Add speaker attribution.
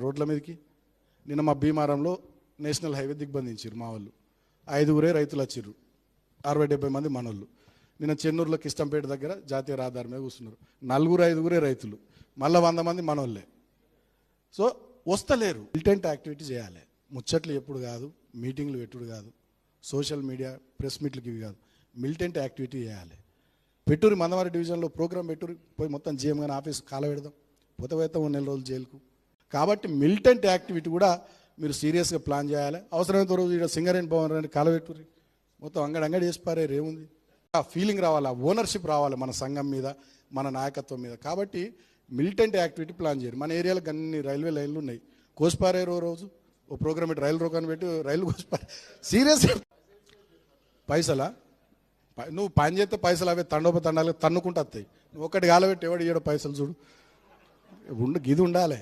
Speaker 1: రోడ్ల మీదకి నిన్న మా భీమారంలో నేషనల్ హైవే దిగ్బంధించారు మా వాళ్ళు. 5 రైతులు వచ్చిర్రు, 60-70 మంది మనోళ్ళు. నిన్న చెన్నూరులో కిష్టంపేట దగ్గర జాతీయ రహదారి మీద కూర్చున్నారు. 4-5 రైతులు, మళ్ళీ 100 మంది మనోళ్ళే. సో వస్తలేరు. మిలిటెంట్ యాక్టివిటీ చేయాలి. ముచ్చట్లు ఎప్పుడు కాదు, మీటింగ్లు పెట్టుడు కాదు, సోషల్ మీడియా ప్రెస్ మీట్లకి ఇవి కాదు, మిలిటెంట్ యాక్టివిటీ చేయాలి. పెట్టూరి మందమారి డివిజన్లో ప్రోగ్రామ్ పెట్టూరి పోయి మొత్తం జీఎం గారి ఆఫీస్ కాల పెడదాం, పోతే 1 నెల రోజులు జైలుకు. కాబట్టి మిలిటెంట్ యాక్టివిటీ కూడా మీరు సీరియస్గా ప్లాన్ చేయాలి. అవసరమైనంత రోజు ఇక్కడ సింగరేణి భవన్ అని కాలబెట్టుర్రి, మొత్తం అంగడి చేసి పారేరు. ఏముంది? ఆ ఫీలింగ్ రావాలి, ఆ ఓనర్షిప్ రావాలి మన సంఘం మీద, మన నాయకత్వం మీద. కాబట్టి మిలిటెంట్ యాక్టివిటీ ప్లాన్ చేయరు. మన ఏరియాలో అన్ని రైల్వే లైన్లు ఉన్నాయి, కోసిపారేరు. రోజు ఓ ప్రోగ్రామ్ పెట్టి రైలు రోకాన్ని పెట్టి రైలు కోసిపారే. సీరియస్గా పైసలా? నువ్వు పని చేస్తే పైసలు అవే తండాలు తన్నుకుంటూ వస్తాయి. నువ్వు ఒకటి కాలబెట్టి ఎవడు ఇయ్యడం పైసలు? చూడు, గిది ఉండాలి.